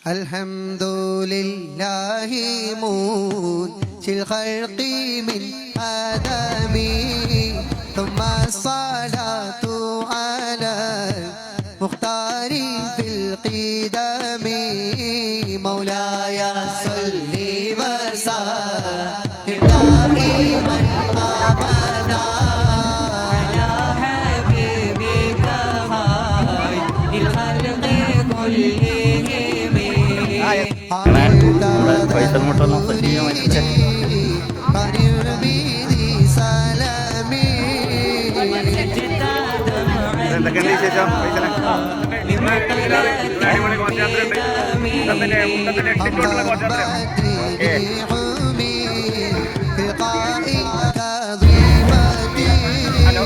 الحمد لله منشئ الخلق من آدم ثم الصلاة على المختار في القدم مولاي صل وسلم دائما أبدا على حبيبك خير الخلق كلهم. പൈസൽ മുട്ടൊന്നും സജീവമായിട്ട് എന്തൊക്കെയുണ്ട് വിശേഷം? ഹലോ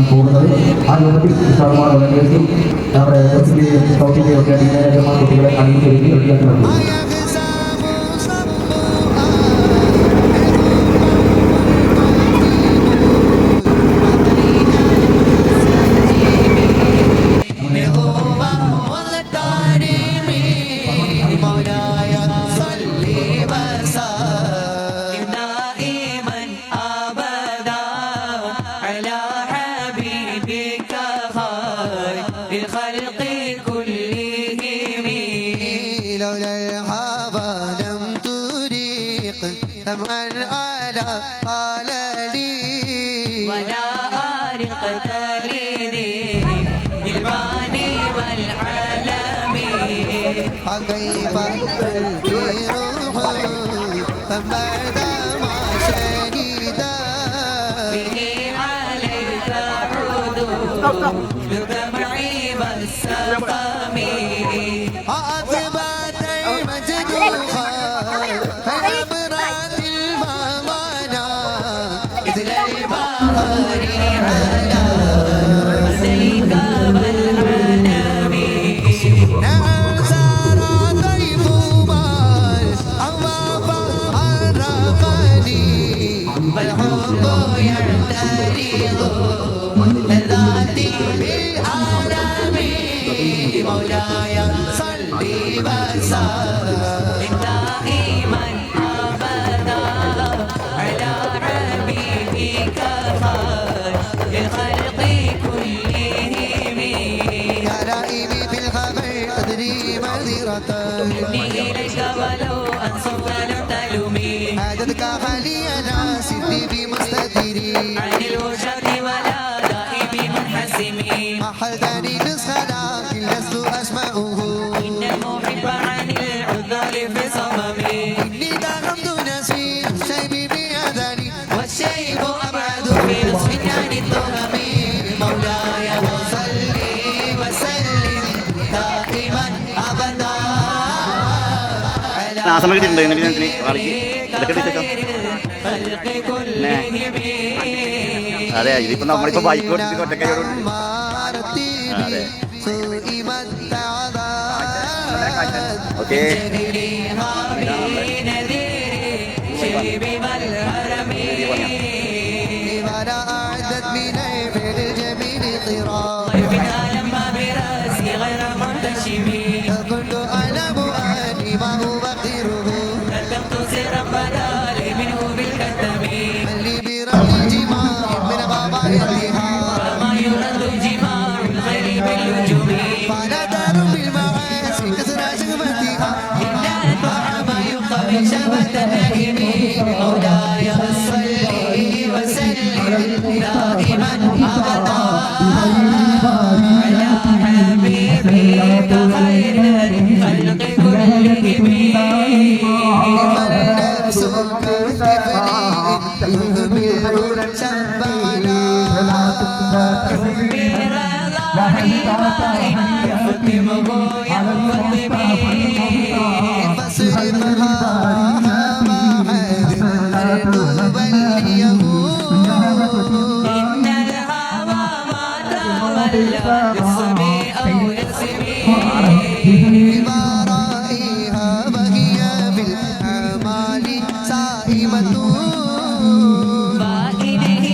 പോകുന്നത് ആ രൂപത്തിൽ ശതമാനം വളണ്ടിയേഴ്സും നമ്മുടെ സ്റ്റോക്കിൻ്റെയും ഒക്കെ അടിസ്ഥാനപരമായ കുട്ടികളെ കാണിച്ചു തരുകയും റെഡിയാക്കുന്നുണ്ട്. لولا الهوى لم تريق طمعا على قلبي ولا أرقت لذي الباني والعالم فكيف تلقي روح فبعد ما شهد به عليك عدو بالدمع والسقم أثبت المجد فنبرت الممانع مثل البحر على سيك والعنم نعم سار طيف مال أضاف حرقني والحب يعترض لذاتي بالعالم مولاي وسلم دائما أبدا على حبيبك خير الخلق كلهم يا رائبي في الخبر أدري معذرة مني إليك ولو أنصفت لم تلومي حاجتك خلي أنا سدي بمستدري عن الوجهة ولا دائبي منحسمي أحلتني نسخنا لست أسمعه إن المحب عن العذال في صممي إني دغمت نفسي الشيب بأذاني والشيب أبعد في نصف عن التهم مولاي صلي وسلم دائما أبدا على خلق كلهم. അതെ ഇതിപ്പോ നമ്മളിപ്പോ ബൈക്ക് ഓടിച്ചിട്ട് ഒറ്റക്കൈയോട് അതെ ഓക്കെ مولاي صلي وسلم دائما أبدا على حبيبك خير الخلق كلهم فالنفس كالطفل يهمل شبانا برضاعي يختمه يختمي فصرفها إن الهوى ما تولى يسمي أو يسمي ورائها وهي بالأعمال سائمة وإنه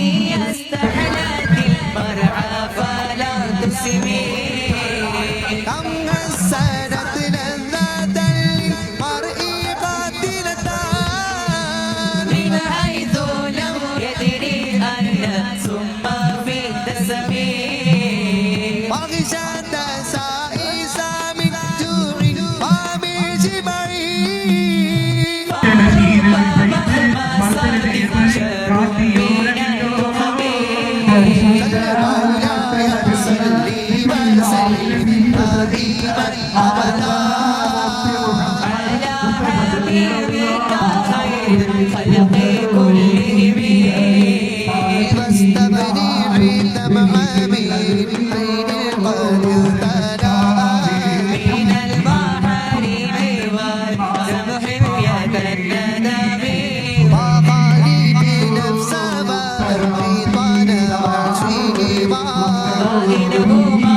استحلت المرعى فلا تسمي كم حسنت لذة للمرء قاتلة من حيث لم يدري أن ثم في الدسم وغشت سائس من جوع ومن شبع مولاي صلي وسلم دائما أبدا على حبيبك خير الخلق كلهم واستبني عند محامي عين قد اهتدى من المحارم والسمح يتندم وقالي بنفس والرضوان وعشقهما وإنهما